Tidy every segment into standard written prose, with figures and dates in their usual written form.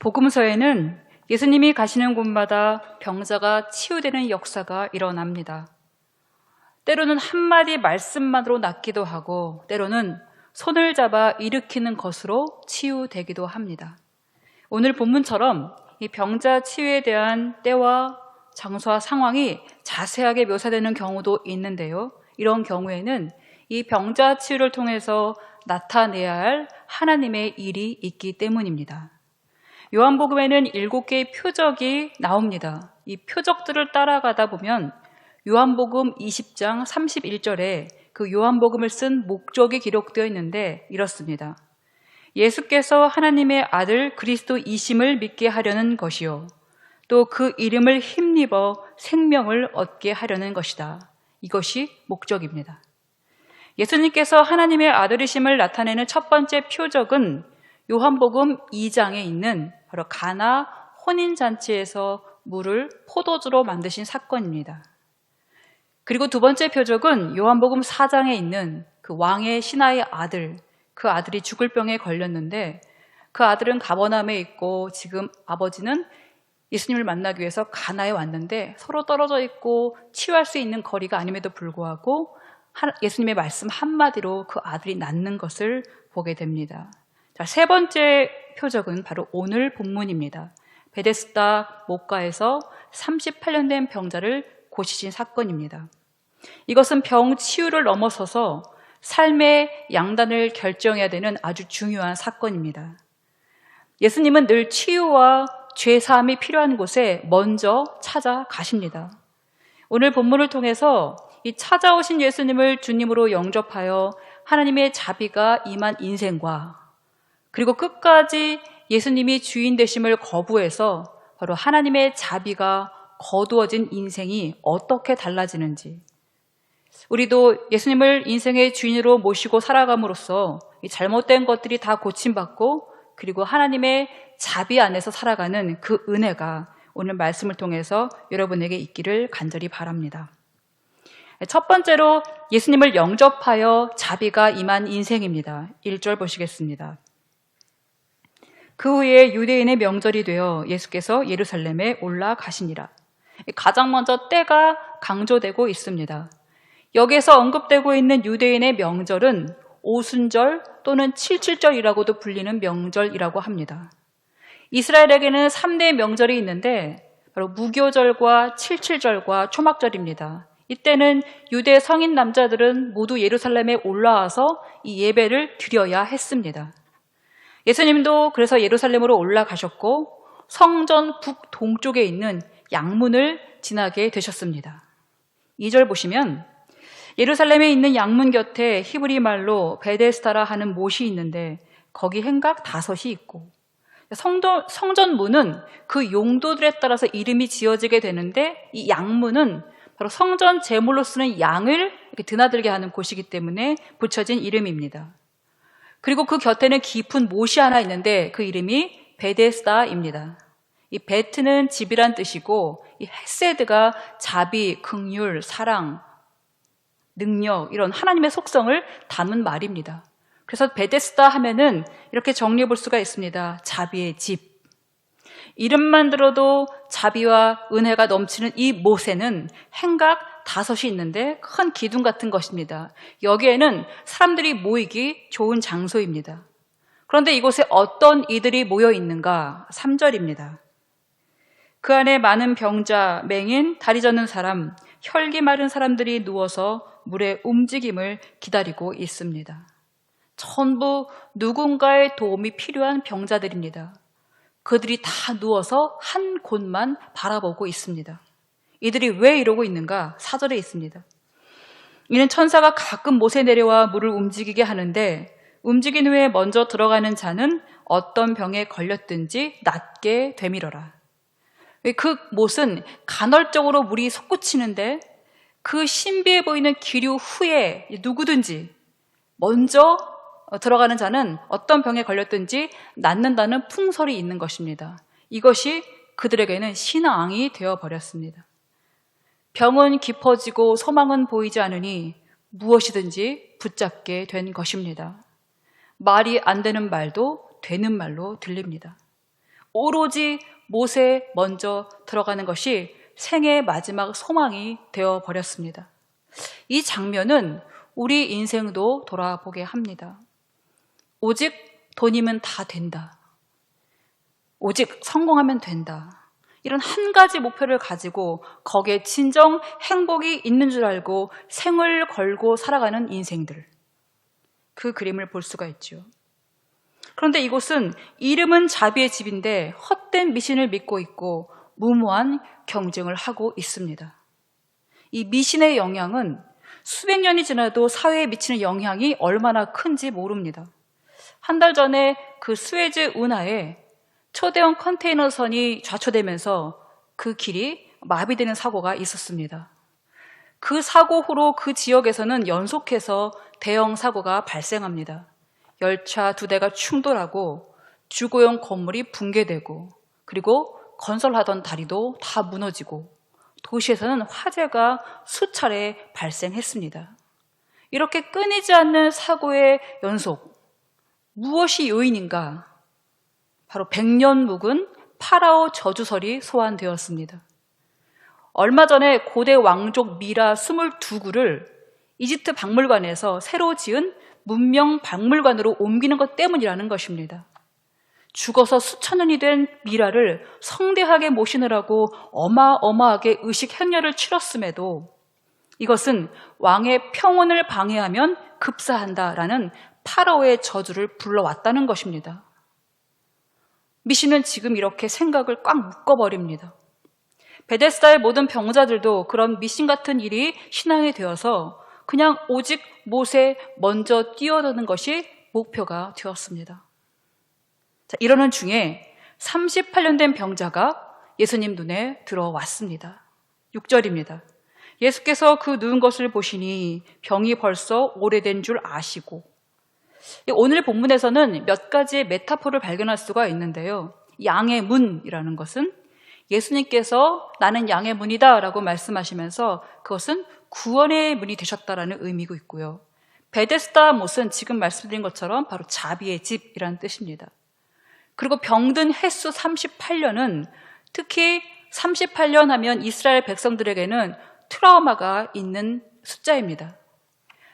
복음서에는 예수님이 가시는 곳마다 병자가 치유되는 역사가 일어납니다. 때로는 한마디 말씀만으로 낫기도 하고 때로는 손을 잡아 일으키는 것으로 치유되기도 합니다. 오늘 본문처럼 이 병자 치유에 대한 때와 장소와 상황이 자세하게 묘사되는 경우도 있는데요. 이런 경우에는 이 병자 치유를 통해서 나타내야 할 하나님의 일이 있기 때문입니다. 요한복음에는 7개의 표적이 나옵니다. 이 표적들을 따라가다 보면 요한복음 20장 31절에 그 요한복음을 쓴 목적이 기록되어 있는데 이렇습니다. 예수께서 하나님의 아들 그리스도이심을 믿게 하려는 것이요 또 그 이름을 힘입어 생명을 얻게 하려는 것이다. 이것이 목적입니다. 예수님께서 하나님의 아들이심을 나타내는 첫 번째 표적은 요한복음 2장에 있는 바로 가나 혼인잔치에서 물을 포도주로 만드신 사건입니다. 그리고 두 번째 표적은 요한복음 4장에 있는 그 왕의 신하의 아들, 그 아들이 죽을 병에 걸렸는데 그 아들은 가버나움에 있고 지금 아버지는 예수님을 만나기 위해서 가나에 왔는데 서로 떨어져 있고 치유할 수 있는 거리가 아님에도 불구하고 예수님의 말씀 한마디로 그 아들이 낫는 것을 보게 됩니다. 자, 세 번째 표적은 바로 오늘 본문입니다. 베데스다 목가에서 38년 된 병자를 고치신 사건입니다. 이것은 병 치유를 넘어서서 삶의 양단을 결정해야 되는 아주 중요한 사건입니다. 예수님은 늘 치유와 죄사함이 필요한 곳에 먼저 찾아가십니다. 오늘 본문을 통해서 이 찾아오신 예수님을 주님으로 영접하여 하나님의 자비가 임한 인생과 그리고 끝까지 예수님이 주인 되심을 거부해서 바로 하나님의 자비가 거두어진 인생이 어떻게 달라지는지, 우리도 예수님을 인생의 주인으로 모시고 살아감으로써 이 잘못된 것들이 다 고침받고 그리고 하나님의 자비 안에서 살아가는 그 은혜가 오늘 말씀을 통해서 여러분에게 있기를 간절히 바랍니다. 첫 번째로 예수님을 영접하여 자비가 임한 인생입니다. 1절 보시겠습니다. 그 후에 유대인의 명절이 되어 예수께서 예루살렘에 올라가시니라. 가장 먼저 때가 강조되고 있습니다. 여기에서 언급되고 있는 유대인의 명절은 오순절 또는 칠칠절이라고도 불리는 명절이라고 합니다. 이스라엘에게는 3대의 명절이 있는데 바로 무교절과 칠칠절과 초막절입니다. 이때는 유대 성인 남자들은 모두 예루살렘에 올라와서 이 예배를 드려야 했습니다. 예수님도 그래서 예루살렘으로 올라가셨고 성전 북동쪽에 있는 양문을 지나게 되셨습니다. 2절 보시면 예루살렘에 있는 양문 곁에 히브리 말로 베데스다라 하는 못이 있는데 거기 행각 5이 있고 성전문은 그 용도들에 따라서 이름이 지어지게 되는데 이 양문은 바로 성전 제물로 쓰는 양을 이렇게 드나들게 하는 곳이기 때문에 붙여진 이름입니다. 그리고 그 곁에는 깊은 못이 하나 있는데 그 이름이 베데스다입니다. 이 베트는 집이란 뜻이고 이 헤세드가 자비, 긍휼, 사랑, 능력 이런 하나님의 속성을 담은 말입니다. 그래서 베데스다 하면은 이렇게 정리해 볼 수가 있습니다. 자비의 집. 이름만 들어도 자비와 은혜가 넘치는 이 못에는 행각 5이 있는데 큰 기둥 같은 것입니다. 여기에는 사람들이 모이기 좋은 장소입니다. 그런데 이곳에 어떤 이들이 모여 있는가? 3절입니다. 그 안에 많은 병자, 맹인, 다리 젖는 사람, 혈기 마른 사람들이 누워서 물의 움직임을 기다리고 있습니다. 전부 누군가의 도움이 필요한 병자들입니다. 그들이 다 누워서 한 곳만 바라보고 있습니다. 이들이 왜 이러고 있는가? 4절에 있습니다. 이는 천사가 가끔 못에 내려와 물을 움직이게 하는데 움직인 후에 먼저 들어가는 자는 어떤 병에 걸렸든지 낫게 되밀어라. 그 못은 간헐적으로 물이 솟구치는데 그 신비해 보이는 기류 후에 누구든지 먼저 들어가는 자는 어떤 병에 걸렸든지 낫는다는 풍설이 있는 것입니다. 이것이 그들에게는 신앙이 되어버렸습니다. 병은 깊어지고 소망은 보이지 않으니 무엇이든지 붙잡게 된 것입니다. 말이 안 되는 말도 되는 말로 들립니다. 오로지 못에 먼저 들어가는 것이 생의 마지막 소망이 되어버렸습니다. 이 장면은 우리 인생도 돌아보게 합니다. 오직 돈이면 다 된다. 오직 성공하면 된다. 이런 한 가지 목표를 가지고 거기에 진정 행복이 있는 줄 알고 생을 걸고 살아가는 인생들. 그 그림을 볼 수가 있죠. 그런데 이곳은 이름은 자비의 집인데 헛된 미신을 믿고 있고 무모한 경쟁을 하고 있습니다. 이 미신의 영향은 수백 년이 지나도 사회에 미치는 영향이 얼마나 큰지 모릅니다. 한 달 전에 그 수에즈 운하에 초대형 컨테이너선이 좌초되면서 그 길이 마비되는 사고가 있었습니다. 그 사고 후로 그 지역에서는 연속해서 대형 사고가 발생합니다. 열차 2대가 충돌하고 주거용 건물이 붕괴되고 그리고 건설하던 다리도 다 무너지고 도시에서는 화재가 수차례 발생했습니다. 이렇게 끊이지 않는 사고의 연속, 무엇이 요인인가? 바로 100년 묵은 파라오 저주설이 소환되었습니다. 얼마 전에 고대 왕족 미라 22구를 이집트 박물관에서 새로 지은 문명 박물관으로 옮기는 것 때문이라는 것입니다. 죽어서 수천 년이 된 미라를 성대하게 모시느라고 어마어마하게 의식 행렬을 치렀음에도 이것은 왕의 평온을 방해하면 급사한다라는 파라오의 저주를 불러왔다는 것입니다. 미신은 지금 이렇게 생각을 꽉 묶어버립니다. 베데스다의 모든 병자들도 그런 미신 같은 일이 신앙이 되어서 그냥 오직 못에 먼저 뛰어드는 것이 목표가 되었습니다. 자, 이러는 중에 38년 된 병자가 예수님 눈에 들어왔습니다. 6절입니다. 예수께서 그 누운 것을 보시니 병이 벌써 오래된 줄 아시고. 오늘 본문에서는 몇 가지의 메타포를 발견할 수가 있는데요. 양의 문이라는 것은 예수님께서 나는 양의 문이다 라고 말씀하시면서 그것은 구원의 문이 되셨다라는 의미고 있고요. 베데스다 못은 지금 말씀드린 것처럼 바로 자비의 집이라는 뜻입니다. 그리고 병든 횟수 38년은 특히 38년 하면 이스라엘 백성들에게는 트라우마가 있는 숫자입니다.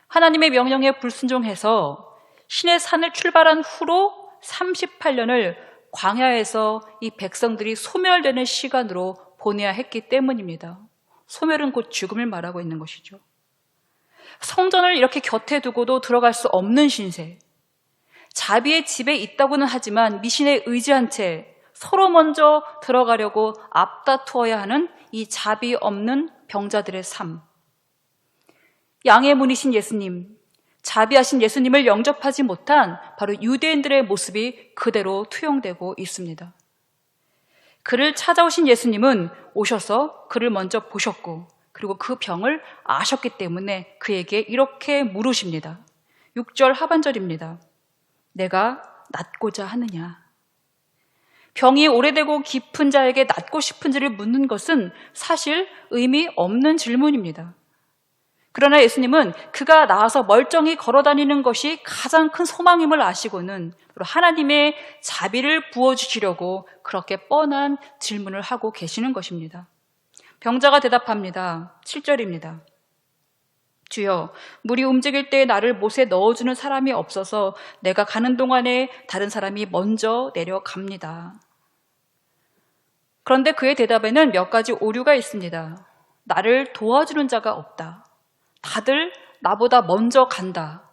하나님의 명령에 불순종해서 신의 산을 출발한 후로 38년을 광야에서 이 백성들이 소멸되는 시간으로 보내야 했기 때문입니다. 소멸은 곧 죽음을 말하고 있는 것이죠. 성전을 이렇게 곁에 두고도 들어갈 수 없는 신세, 자비의 집에 있다고는 하지만 미신에 의지한 채 서로 먼저 들어가려고 앞다투어야 하는 이 자비 없는 병자들의 삶. 양의 문이신 예수님, 자비하신 예수님을 영접하지 못한 바로 유대인들의 모습이 그대로 투영되고 있습니다. 그를 찾아오신 예수님은 오셔서 그를 먼저 보셨고 그리고 그 병을 아셨기 때문에 그에게 이렇게 물으십니다. 6절 하반절입니다. 내가 낫고자 하느냐? 병이 오래되고 깊은 자에게 낫고 싶은지를 묻는 것은 사실 의미 없는 질문입니다. 그러나 예수님은 그가 나아서 멀쩡히 걸어다니는 것이 가장 큰 소망임을 아시고는 하나님의 자비를 부어주시려고 그렇게 뻔한 질문을 하고 계시는 것입니다. 병자가 대답합니다. 7절입니다. 주여, 물이 움직일 때 나를 못에 넣어주는 사람이 없어서 내가 가는 동안에 다른 사람이 먼저 내려갑니다. 그런데 그의 대답에는 몇 가지 오류가 있습니다. 나를 도와주는 자가 없다. 다들 나보다 먼저 간다.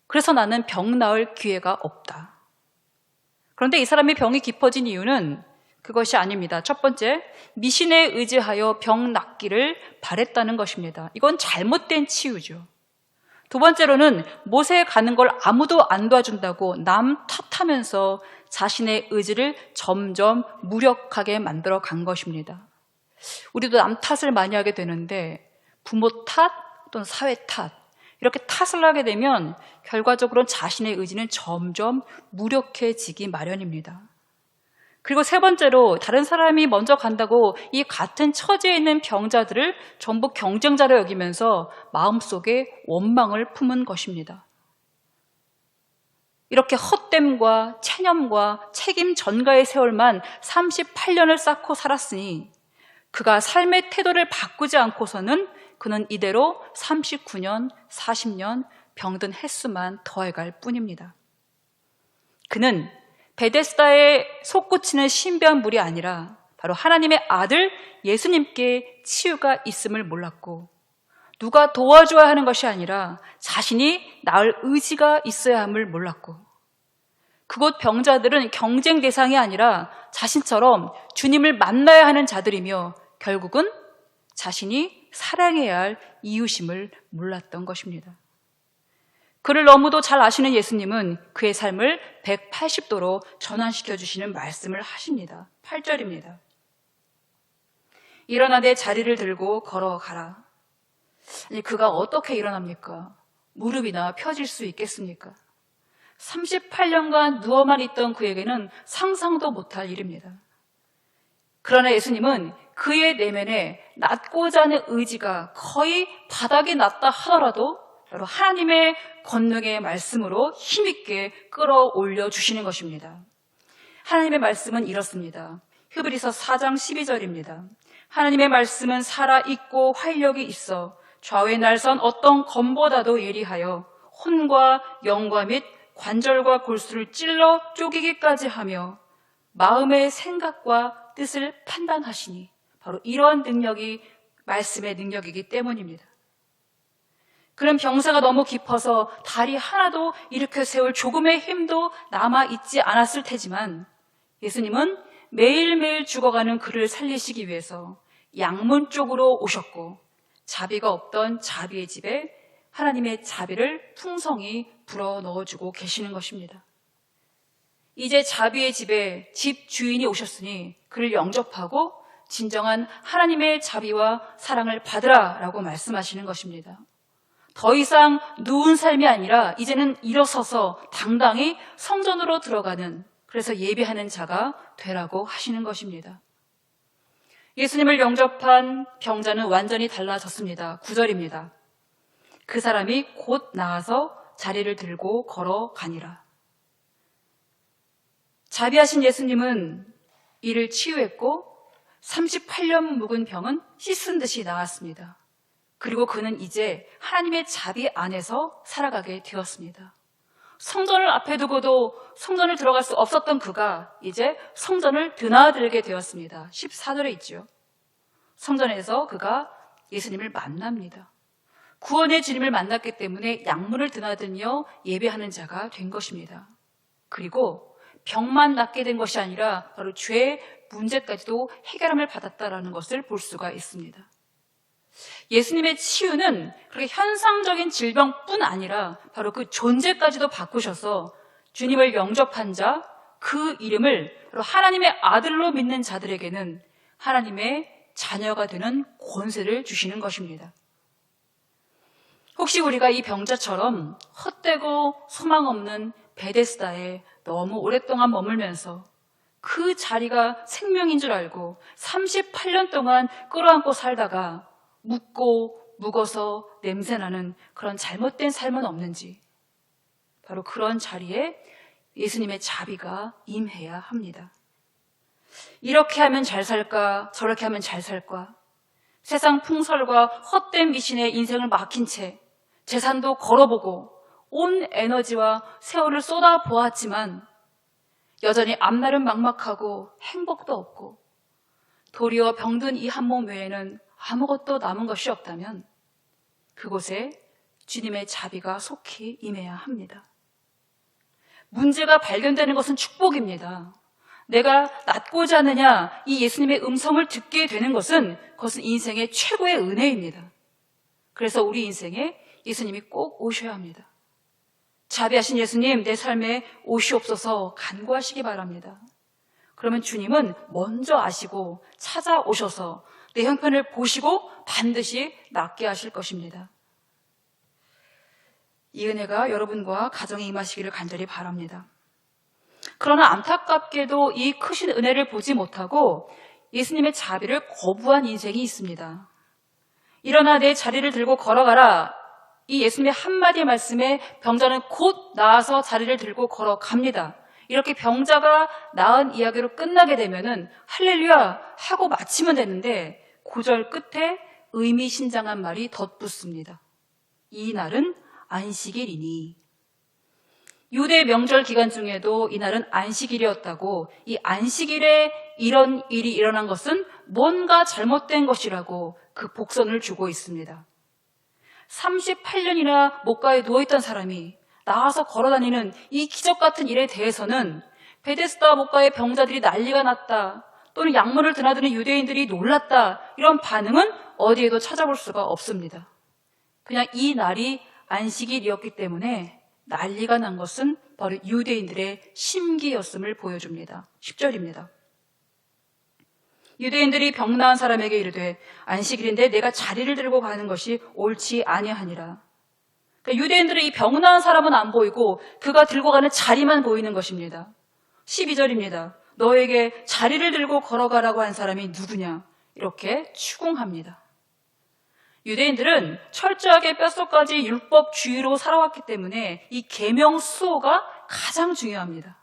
그래서 나는 병 나을 기회가 없다. 그런데 이 사람의 병이 깊어진 이유는 그것이 아닙니다. 첫 번째, 미신에 의지하여 병 낫기를 바랬다는 것입니다. 이건 잘못된 치유죠. 두 번째로는 못에 가는 걸 아무도 안 도와준다고 남 탓하면서 자신의 의지를 점점 무력하게 만들어 간 것입니다. 우리도 남 탓을 많이 하게 되는데 부모 탓 또는 사회 탓 이렇게 탓을 하게 되면 결과적으로는 자신의 의지는 점점 무력해지기 마련입니다. 그리고 세 번째로 다른 사람이 먼저 간다고 이 같은 처지에 있는 병자들을 전부 경쟁자로 여기면서 마음속에 원망을 품은 것입니다. 이렇게 헛됨과 체념과 책임 전가의 세월만 38년을 쌓고 살았으니 그가 삶의 태도를 바꾸지 않고서는 그는 이대로 39년, 40년 병든 횟수만 더해갈 뿐입니다. 그는 베데스다의 솟구치는 신비한 물이 아니라 바로 하나님의 아들 예수님께 치유가 있음을 몰랐고, 누가 도와줘야 하는 것이 아니라 자신이 나을 의지가 있어야 함을 몰랐고, 그곳 병자들은 경쟁 대상이 아니라 자신처럼 주님을 만나야 하는 자들이며 결국은 자신이 사랑해야 할 이웃임을 몰랐던 것입니다. 그를 너무도 잘 아시는 예수님은 그의 삶을 180도로 전환시켜 주시는 말씀을 하십니다. 8절입니다. 일어나 내 자리를 들고 걸어가라. 아니, 그가 어떻게 일어납니까? 무릎이나 펴질 수 있겠습니까? 38년간 누워만 있던 그에게는 상상도 못할 일입니다. 그러나 예수님은 그의 내면에 낫고자 하는 의지가 거의 바닥에 낫다 하더라도 바로 하나님의 권능의 말씀으로 힘있게 끌어올려 주시는 것입니다. 하나님의 말씀은 이렇습니다. 히브리서 4장 12절입니다. 하나님의 말씀은 살아있고 활력이 있어 좌우에 날선 어떤 검보다도 예리하여 혼과 영과 및 관절과 골수를 찔러 쪼개기까지 하며 마음의 생각과 뜻을 판단하시니, 바로 이러한 능력이 말씀의 능력이기 때문입니다. 그런 병사가 너무 깊어서 다리 하나도 일으켜 세울 조금의 힘도 남아있지 않았을 테지만 예수님은 매일매일 죽어가는 그를 살리시기 위해서 양문 쪽으로 오셨고, 자비가 없던 자비의 집에 하나님의 자비를 풍성히 불어 넣어주고 계시는 것입니다. 이제 자비의 집에 집 주인이 오셨으니 그를 영접하고 진정한 하나님의 자비와 사랑을 받으라라고 말씀하시는 것입니다. 더 이상 누운 삶이 아니라 이제는 일어서서 당당히 성전으로 들어가는, 그래서 예배하는 자가 되라고 하시는 것입니다. 예수님을 영접한 병자는 완전히 달라졌습니다. 9절입니다. 그 사람이 곧 나아서 자리를 들고 걸어가니라. 자비하신 예수님은 이를 치유했고 38년 묵은 병은 씻은 듯이 나았습니다. 그리고 그는 이제 하나님의 자비 안에서 살아가게 되었습니다. 성전을 앞에 두고도 성전을 들어갈 수 없었던 그가 이제 성전을 드나들게 되었습니다. 14절에 있죠. 성전에서 그가 예수님을 만납니다. 구원의 주님을 만났기 때문에 양문을 드나들며 예배하는 자가 된 것입니다. 그리고 병만 낫게 된 것이 아니라 바로 죄의 문제까지도 해결함을 받았다라는 것을 볼 수가 있습니다. 예수님의 치유는 그렇게 현상적인 질병뿐 아니라 바로 그 존재까지도 바꾸셔서 주님을 영접한 자, 그 이름을 바로 하나님의 아들로 믿는 자들에게는 하나님의 자녀가 되는 권세를 주시는 것입니다. 혹시 우리가 이 병자처럼 헛되고 소망 없는 베데스다에 너무 오랫동안 머물면서 그 자리가 생명인 줄 알고 38년 동안 끌어안고 살다가 묻고 묵어서 냄새나는 그런 잘못된 삶은 없는지, 바로 그런 자리에 예수님의 자비가 임해야 합니다. 이렇게 하면 잘 살까, 저렇게 하면 잘 살까, 세상 풍설과 헛된 미신에 인생을 막힌 채 재산도 걸어보고 온 에너지와 세월을 쏟아보았지만 여전히 앞날은 막막하고 행복도 없고 도리어 병든 이 한 몸 외에는 아무것도 남은 것이 없다면 그곳에 주님의 자비가 속히 임해야 합니다. 문제가 발견되는 것은 축복입니다. 내가 낫고자 하느냐, 이 예수님의 음성을 듣게 되는 것은 그것은 인생의 최고의 은혜입니다. 그래서 우리 인생에 예수님이 꼭 오셔야 합니다. 자비하신 예수님, 내 삶에 오시옵소서 간구하시기 바랍니다. 그러면 주님은 먼저 아시고 찾아오셔서 내 형편을 보시고 반드시 낫게 하실 것입니다. 이 은혜가 여러분과 가정에 임하시기를 간절히 바랍니다. 그러나 안타깝게도 이 크신 은혜를 보지 못하고 예수님의 자비를 거부한 인생이 있습니다. 일어나 내 자리를 들고 걸어가라. 이 예수님의 한마디 말씀에 병자는 곧 나아서 자리를 들고 걸어갑니다. 이렇게 병자가 나은 이야기로 끝나게 되면은 할렐루야 하고 마치면 되는데 9절 끝에 의미심장한 말이 덧붙습니다. 이 날은 안식일이니. 유대 명절 기간 중에도 이날은 안식일이었다고, 이 안식일에 이런 일이 일어난 것은 뭔가 잘못된 것이라고 그 복선을 주고 있습니다. 38년이나 목가에 누워있던 사람이 나와서 걸어다니는 이 기적 같은 일에 대해서는 베데스다 목가의 병자들이 난리가 났다, 또는 약문을 드나드는 유대인들이 놀랐다, 이런 반응은 어디에도 찾아볼 수가 없습니다. 그냥 이 날이 안식일이었기 때문에 난리가 난 것은 바로 유대인들의 심기였음을 보여줍니다. 10절입니다. 유대인들이 병 나은 사람에게 이르되 안식일인데 내가 자리를 들고 가는 것이 옳지 아니하니라. 그러니까 유대인들은 이 병 나은 사람은 안 보이고 그가 들고 가는 자리만 보이는 것입니다. 12절입니다. 너에게 자리를 들고 걸어가라고 한 사람이 누구냐? 이렇게 추궁합니다. 유대인들은 철저하게 뼛속까지 율법주의로 살아왔기 때문에 이 계명 수호가 가장 중요합니다.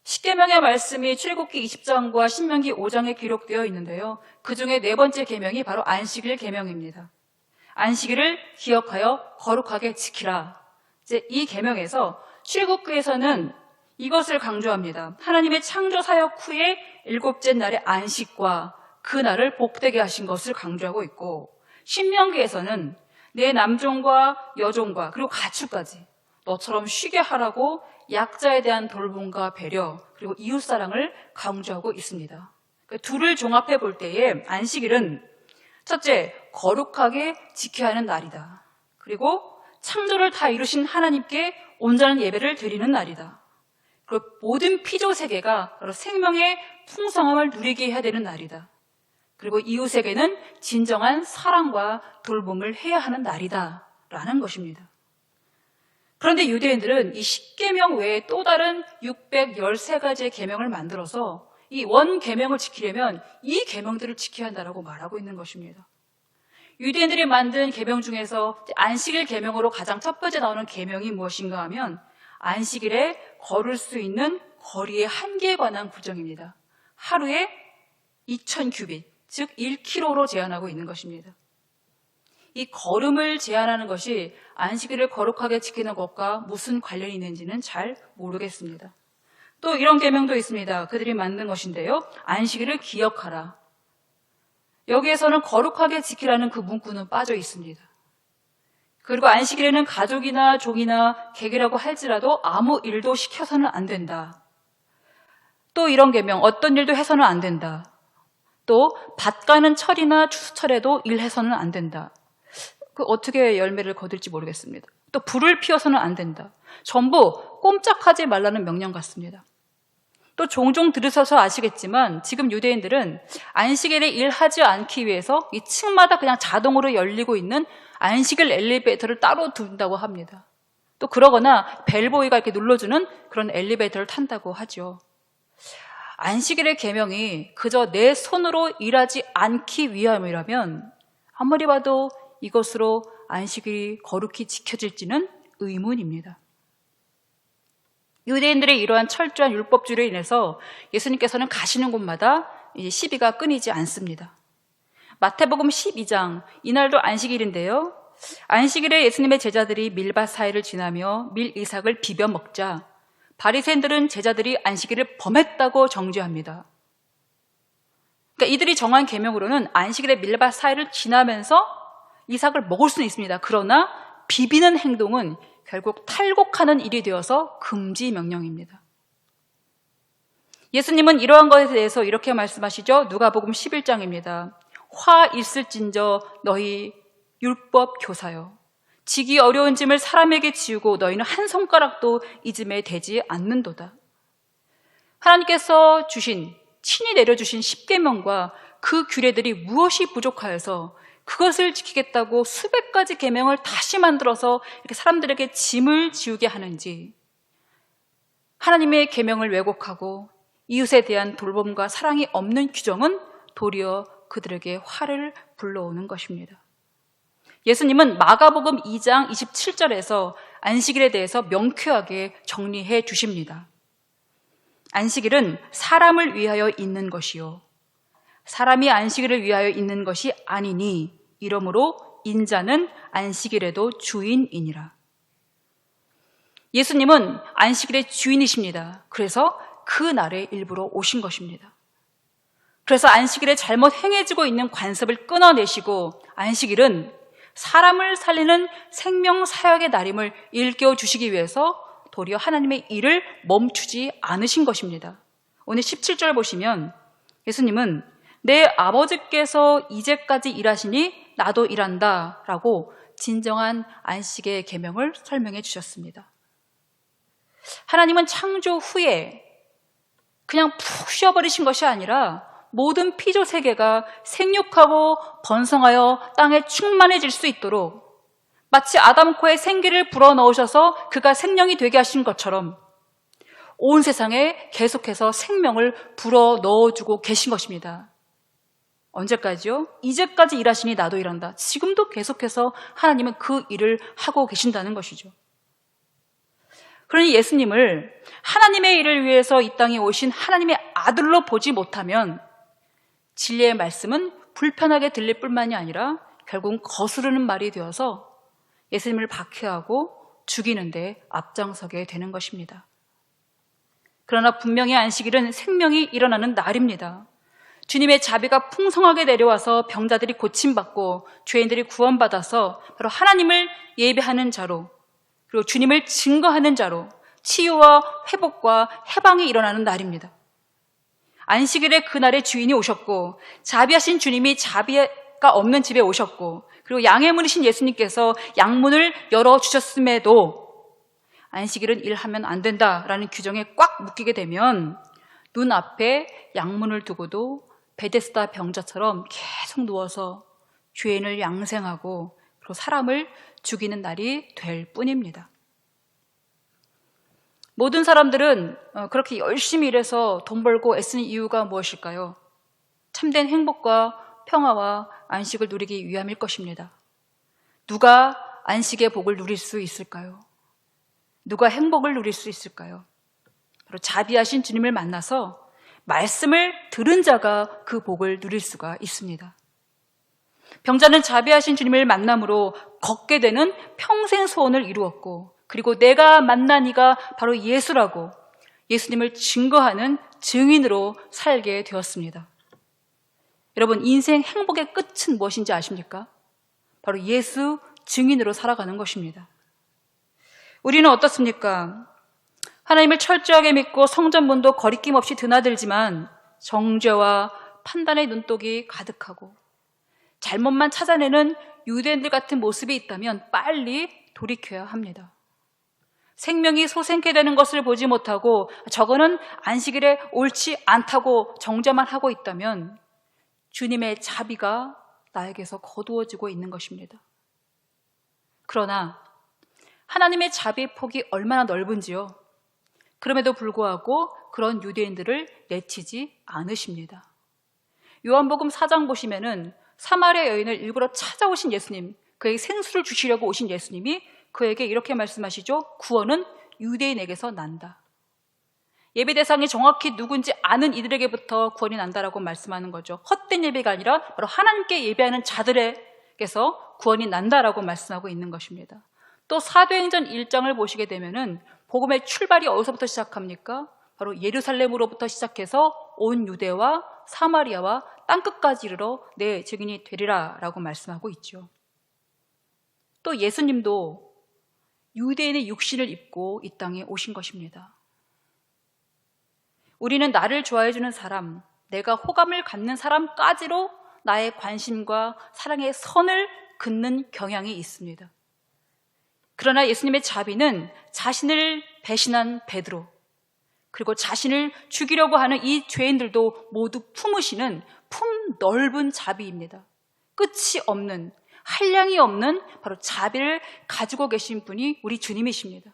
십계명의 말씀이 출애굽기 20장과 신명기 5장에 기록되어 있는데요. 그중에 네 번째 계명이 바로 안식일 계명입니다. 안식일을 기억하여 거룩하게 지키라. 이제 이 계명에서 출애굽기에서는 이것을 강조합니다. 하나님의 창조 사역 후에 일곱째 날의 안식과 그 날을 복되게 하신 것을 강조하고 있고, 신명기에서는 내 남종과 여종과 그리고 가축까지 너처럼 쉬게 하라고 약자에 대한 돌봄과 배려, 그리고 이웃사랑을 강조하고 있습니다. 둘을 종합해 볼 때에 안식일은 첫째, 거룩하게 지켜야 하는 날이다. 그리고 창조를 다 이루신 하나님께 온전한 예배를 드리는 날이다. 그리고 모든 피조세계가 생명의 풍성함을 누리게 해야 되는 날이다. 그리고 이웃에게는 진정한 사랑과 돌봄을 해야 하는 날이다라는 것입니다. 그런데 유대인들은 이 10계명 외에 또 다른 613가지의 계명을 만들어서 이 원 계명을 지키려면 이 계명들을 지켜야 한다고 말하고 있는 것입니다. 유대인들이 만든 계명 중에서 안식일 계명으로 가장 첫 번째 나오는 계명이 무엇인가 하면 안식일에 걸을 수 있는 거리의 한계에 관한 규정입니다. 하루에 2000규빗, 즉 1km로 제한하고 있는 것입니다. 이 걸음을 제한하는 것이 안식일을 거룩하게 지키는 것과 무슨 관련이 있는지는 잘 모르겠습니다. 또 이런 계명도 있습니다. 그들이 만든 것인데요. 안식일을 기억하라. 여기에서는 거룩하게 지키라는 그 문구는 빠져 있습니다. 그리고 안식일에는 가족이나 종이나 객이라고 할지라도 아무 일도 시켜서는 안 된다. 또 이런 계명, 어떤 일도 해서는 안 된다. 또 밭 가는 철이나 추수철에도 일해서는 안 된다. 그 어떻게 열매를 거둘지 모르겠습니다. 또 불을 피워서는 안 된다. 전부 꼼짝하지 말라는 명령 같습니다. 또 종종 들으셔서 아시겠지만 지금 유대인들은 안식일에 일하지 않기 위해서 이 층마다 그냥 자동으로 열리고 있는 안식일 엘리베이터를 따로 둔다고 합니다. 또 그러거나 벨보이가 이렇게 눌러주는 그런 엘리베이터를 탄다고 하죠. 안식일의 계명이 그저 내 손으로 일하지 않기 위함이라면 아무리 봐도 이것으로 안식일이 거룩히 지켜질지는 의문입니다. 유대인들의 이러한 철저한 율법주의로 인해서 예수님께서는 가시는 곳마다 이제 시비가 끊이지 않습니다. 마태복음 12장, 이날도 안식일인데요. 안식일에 예수님의 제자들이 밀밭 사이를 지나며 밀이삭을 비벼 먹자 바리새인들은 제자들이 안식일을 범했다고 정죄합니다. 그러니까 이들이 정한 계명으로는 안식일의 밀밭 사이를 지나면서 이삭을 먹을 수는 있습니다. 그러나 비비는 행동은 결국 탈곡하는 일이 되어서 금지 명령입니다. 예수님은 이러한 것에 대해서 이렇게 말씀하시죠. 누가복음 11장입니다. 화 있을진저 너희 율법 교사여, 지기 어려운 짐을 사람에게 지우고 너희는 한 손가락도 이 짐에 대지 않는도다. 하나님께서 친히 내려주신 십계명과 그 규례들이 무엇이 부족하여서 그것을 지키겠다고 수백 가지 계명을 다시 만들어서 이렇게 사람들에게 짐을 지우게 하는지, 하나님의 계명을 왜곡하고 이웃에 대한 돌봄과 사랑이 없는 규정은 도리어 그들에게 화를 불러오는 것입니다. 예수님은 마가복음 2장 27절에서 안식일에 대해서 명쾌하게 정리해 주십니다. 안식일은 사람을 위하여 있는 것이요 사람이 안식일을 위하여 있는 것이 아니니 이러므로 인자는 안식일에도 주인이니라. 예수님은 안식일의 주인이십니다. 그래서 그 날에 일부러 오신 것입니다. 그래서 안식일에 잘못 행해지고 있는 관습을 끊어내시고 안식일은 사람을 살리는 생명사역의 날임을 일깨워 주시기 위해서 도리어 하나님의 일을 멈추지 않으신 것입니다. 오늘 17절 보시면 예수님은 내 아버지께서 이제까지 일하시니 나도 일한다 라고 진정한 안식의 계명을 설명해 주셨습니다. 하나님은 창조 후에 그냥 푹 쉬어버리신 것이 아니라 모든 피조 세계가 생육하고 번성하여 땅에 충만해질 수 있도록 마치 아담 코에 생기를 불어넣으셔서 그가 생명이 되게 하신 것처럼 온 세상에 계속해서 생명을 불어넣어주고 계신 것입니다. 언제까지요? 이제까지 일하시니 나도 일한다. 지금도 계속해서 하나님은 그 일을 하고 계신다는 것이죠. 그러니 예수님을 하나님의 일을 위해서 이 땅에 오신 하나님의 아들로 보지 못하면 진리의 말씀은 불편하게 들릴 뿐만이 아니라 결국은 거스르는 말이 되어서 예수님을 박해하고 죽이는 데 앞장서게 되는 것입니다. 그러나 분명히 안식일은 생명이 일어나는 날입니다. 주님의 자비가 풍성하게 내려와서 병자들이 고침받고 죄인들이 구원받아서 바로 하나님을 예배하는 자로 그리고 주님을 증거하는 자로 치유와 회복과 해방이 일어나는 날입니다. 안식일에 그날의 주인이 오셨고 자비하신 주님이 자비가 없는 집에 오셨고 그리고 양의 문이신 예수님께서 양문을 열어주셨음에도 안식일은 일하면 안 된다라는 규정에 꽉 묶이게 되면 눈앞에 양문을 두고도 베데스다 병자처럼 계속 누워서 죄인을 양생하고 그리고 사람을 죽이는 날이 될 뿐입니다. 모든 사람들은 그렇게 열심히 일해서 돈 벌고 애쓰는 이유가 무엇일까요? 참된 행복과 평화와 안식을 누리기 위함일 것입니다. 누가 안식의 복을 누릴 수 있을까요? 누가 행복을 누릴 수 있을까요? 바로 자비하신 주님을 만나서 말씀을 들은 자가 그 복을 누릴 수가 있습니다. 병자는 자비하신 주님을 만남으로 걷게 되는 평생 소원을 이루었고 그리고 내가 만난 이가 바로 예수라고 예수님을 증거하는 증인으로 살게 되었습니다. 여러분, 인생 행복의 끝은 무엇인지 아십니까? 바로 예수 증인으로 살아가는 것입니다. 우리는 어떻습니까? 하나님을 철저하게 믿고 성전문도 거리낌 없이 드나들지만 정죄와 판단의 눈독이 가득하고 잘못만 찾아내는 유대인들 같은 모습이 있다면 빨리 돌이켜야 합니다. 생명이 소생케 되는 것을 보지 못하고 저거는 안식일에 옳지 않다고 정죄만 하고 있다면 주님의 자비가 나에게서 거두어지고 있는 것입니다. 그러나 하나님의 자비의 폭이 얼마나 넓은지요. 그럼에도 불구하고 그런 유대인들을 내치지 않으십니다. 요한복음 4장 보시면은 사마리아 여인을 일부러 찾아오신 예수님, 그에게 생수를 주시려고 오신 예수님이 그에게 이렇게 말씀하시죠. 구원은 유대인에게서 난다. 예배 대상이 정확히 누군지 아는 이들에게부터 구원이 난다라고 말씀하는 거죠. 헛된 예배가 아니라 바로 하나님께 예배하는 자들에게서 구원이 난다라고 말씀하고 있는 것입니다. 또 사도행전 1장을 보시게 되면은 복음의 출발이 어디서부터 시작합니까? 바로 예루살렘으로부터 시작해서 온 유대와 사마리아와 땅끝까지 이르러 내 증인이 되리라 라고 말씀하고 있죠. 또 예수님도 유대인의 육신을 입고 이 땅에 오신 것입니다. 우리는 나를 좋아해주는 사람, 내가 호감을 갖는 사람까지로 나의 관심과 사랑의 선을 긋는 경향이 있습니다. 그러나 예수님의 자비는 자신을 배신한 베드로, 그리고 자신을 죽이려고 하는 이 죄인들도 모두 품으시는 품 넓은 자비입니다. 끝이 없는, 한량이 없는 바로 자비를 가지고 계신 분이 우리 주님이십니다.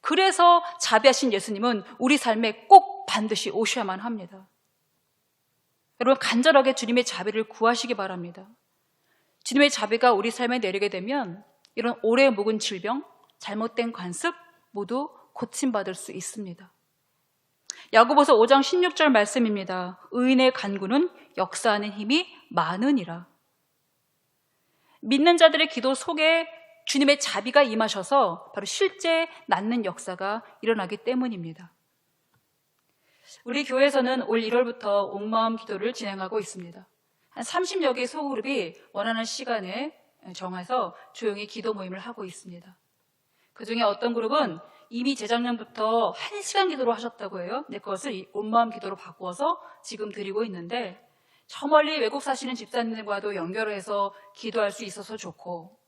그래서 자비하신 예수님은 우리 삶에 꼭 반드시 오셔야만 합니다. 여러분, 간절하게 주님의 자비를 구하시기 바랍니다. 주님의 자비가 우리 삶에 내리게 되면 이런 오래 묵은 질병, 잘못된 관습 모두 고침받을 수 있습니다. 야고보서 5장 16절 말씀입니다. 의인의 간구는 역사하는 힘이 많으니라. 믿는 자들의 기도 속에 주님의 자비가 임하셔서 바로 실제 낫는 역사가 일어나기 때문입니다. 우리 교회에서는 올 1월부터 온마음 기도를 진행하고 있습니다. 한 30여 개의 소그룹이 원하는 시간에 정해서 조용히 기도 모임을 하고 있습니다. 그중에 어떤 그룹은 이미 재작년부터 1시간 기도로 하셨다고 해요. 근데 그것을 온마음 기도로 바꾸어서 지금 드리고 있는데 저 멀리 외국 사시는 집사님들과도 연결해서 기도할 수 있어서 좋고,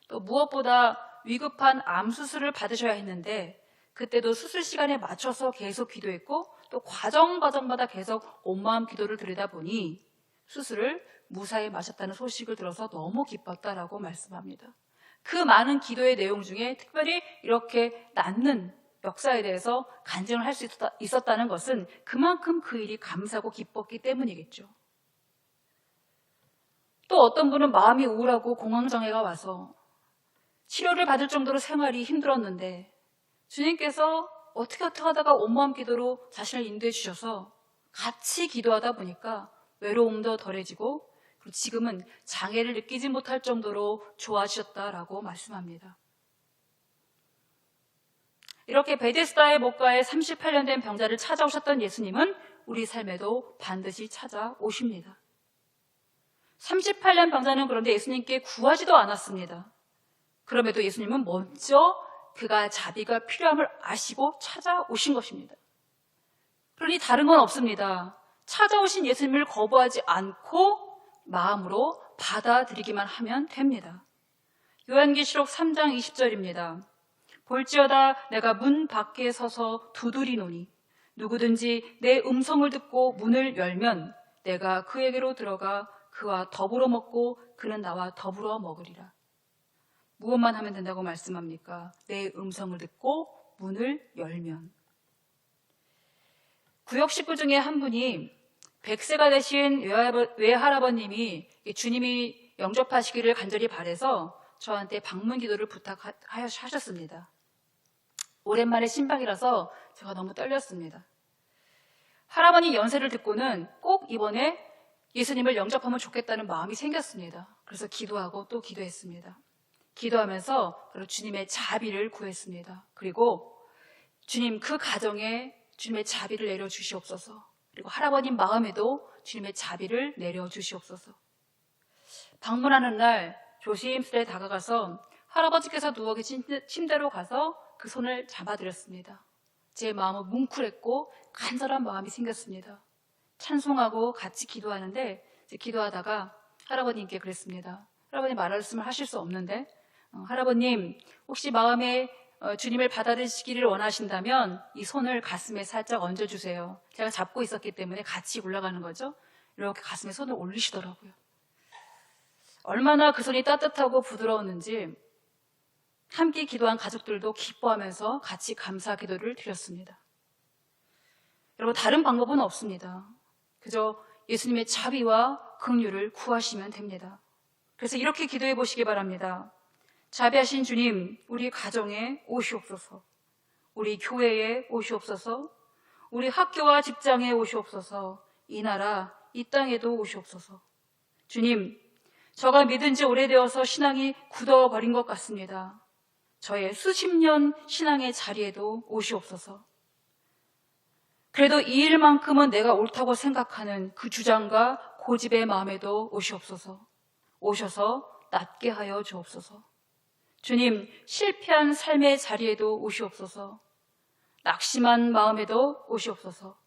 또 무엇보다 위급한 암 수술을 받으셔야 했는데 그때도 수술 시간에 맞춰서 계속 기도했고, 또 과정마다 계속 온마음 기도를 드리다 보니 수술을 무사히 마쳤다는 소식을 들어서 너무 기뻤다라고 말씀합니다. 그 많은 기도의 내용 중에 특별히 이렇게 낫는 역사에 대해서 간증을 할 수 있었다는 것은 그만큼 그 일이 감사하고 기뻤기 때문이겠죠. 또 어떤 분은 마음이 우울하고 공황장애가 와서 치료를 받을 정도로 생활이 힘들었는데 주님께서 어떻게 하다가 온마음 기도로 자신을 인도해 주셔서 같이 기도하다 보니까 외로움도 덜해지고, 그리고 지금은 장애를 느끼지 못할 정도로 좋아지셨다라고 말씀합니다. 이렇게 베데스다의 목가에 38년 된 병자를 찾아오셨던 예수님은 우리 삶에도 반드시 찾아오십니다. 38년 병자는 그런데 예수님께 구하지도 않았습니다. 그럼에도 예수님은 먼저 그가 자비가 필요함을 아시고 찾아오신 것입니다. 그러니 다른 건 없습니다. 찾아오신 예수님을 거부하지 않고 마음으로 받아들이기만 하면 됩니다. 요한계시록 3장 20절입니다. 볼지어다 내가 문 밖에 서서 두드리노니 누구든지 내 음성을 듣고 문을 열면 내가 그에게로 들어가 그와 더불어 먹고 그는 나와 더불어 먹으리라. 무엇만 하면 된다고 말씀합니까? 내 음성을 듣고 문을 열면. 구역 식구 중에 한 분이 100세가 되신 외할아버님이 주님이 영접하시기를 간절히 바라서 저한테 방문 기도를 부탁하셨습니다. 오랜만에 신방이라서 제가 너무 떨렸습니다. 할아버니 연세를 듣고는 꼭 이번에 예수님을 영접하면 좋겠다는 마음이 생겼습니다. 그래서 기도하고 또 기도했습니다. 기도하면서 바로 주님의 자비를 구했습니다. 그리고 주님 그 가정에 주님의 자비를 내려주시옵소서. 그리고 할아버님 마음에도 주님의 자비를 내려주시옵소서. 방문하는 날 조심스레 다가가서 할아버지께서 누워 계신 침대로 가서 그 손을 잡아드렸습니다. 제 마음은 뭉클했고 간절한 마음이 생겼습니다. 찬송하고 같이 기도하는데 기도하다가 할아버님께 그랬습니다. 할아버님 말씀을 하실 수 없는데 할아버님 혹시 마음에 주님을 받아들이시기를 원하신다면 이 손을 가슴에 살짝 얹어주세요. 제가 잡고 있었기 때문에 같이 올라가는 거죠. 이렇게 가슴에 손을 올리시더라고요. 얼마나 그 손이 따뜻하고 부드러웠는지 함께 기도한 가족들도 기뻐하면서 같이 감사 기도를 드렸습니다. 여러분 다른 방법은 없습니다. 그저 예수님의 자비와 긍휼을 구하시면 됩니다. 그래서 이렇게 기도해 보시기 바랍니다. 자비하신 주님, 우리 가정에 오시옵소서. 우리 교회에 오시옵소서. 우리 학교와 직장에 오시옵소서. 이 나라, 이 땅에도 오시옵소서. 주님, 저가 믿은 지 오래되어서 신앙이 굳어버린 것 같습니다. 저의 수십 년 신앙의 자리에도 오시옵소서. 그래도 이 일만큼은 내가 옳다고 생각하는 그 주장과 고집의 마음에도 오시옵소서. 오셔서 낫게 하여 주옵소서. 주님, 실패한 삶의 자리에도 오시옵소서. 낙심한 마음에도 오시옵소서.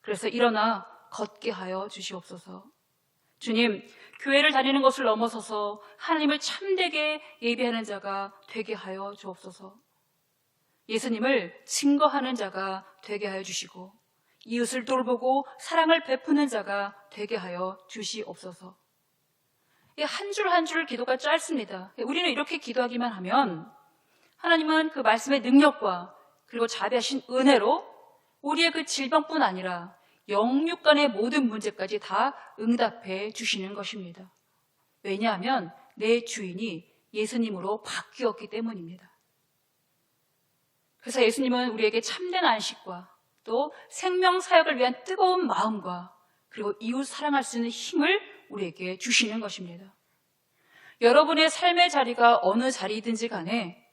그래서 일어나 걷게 하여 주시옵소서. 주님, 교회를 다니는 것을 넘어서서 하나님을 참되게 예배하는 자가 되게 하여 주옵소서. 예수님을 증거하는 자가 되게 하여 주시고 이웃을 돌보고 사랑을 베푸는 자가 되게 하여 주시옵소서. 한 줄 한 줄 기도가 짧습니다. 우리는 이렇게 기도하기만 하면 하나님은 그 말씀의 능력과 그리고 자비하신 은혜로 우리의 그 질병뿐 아니라 영육 간의 모든 문제까지 다 응답해 주시는 것입니다. 왜냐하면 내 주인이 예수님으로 바뀌었기 때문입니다. 그래서 예수님은 우리에게 참된 안식과 또 생명 사역을 위한 뜨거운 마음과 그리고 이웃 사랑할 수 있는 힘을 우리에게 주시는 것입니다. 여러분의 삶의 자리가 어느 자리이든지 간에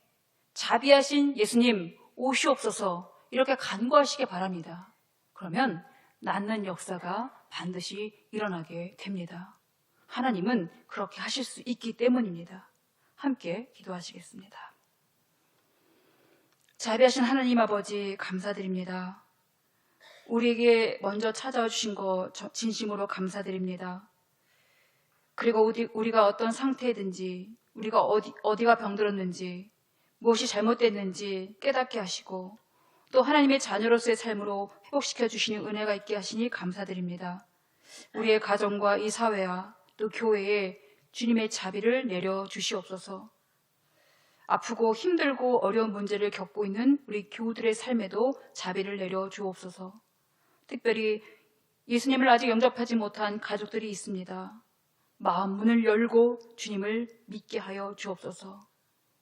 자비하신 예수님 오시옵소서 이렇게 간구하시기 바랍니다. 그러면 낫는 역사가 반드시 일어나게 됩니다. 하나님은 그렇게 하실 수 있기 때문입니다. 함께 기도하시겠습니다. 자비하신 하나님 아버지 감사드립니다. 우리에게 먼저 찾아와 주신 것 진심으로 감사드립니다. 그리고 우리가 어떤 상태든지 우리가 어디가 병들었는지 무엇이 잘못됐는지 깨닫게 하시고 또 하나님의 자녀로서의 삶으로 회복시켜 주시는 은혜가 있게 하시니 감사드립니다. 우리의 가정과 이 사회와 또 교회에 주님의 자비를 내려 주시옵소서. 아프고 힘들고 어려운 문제를 겪고 있는 우리 교우들의 삶에도 자비를 내려 주옵소서. 특별히 예수님을 아직 영접하지 못한 가족들이 있습니다. 마음 문을 열고 주님을 믿게 하여 주옵소서.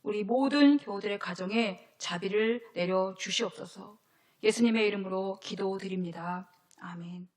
우리 모든 교우들의 가정에 자비를 내려 주시옵소서. 예수님의 이름으로 기도드립니다. 아멘.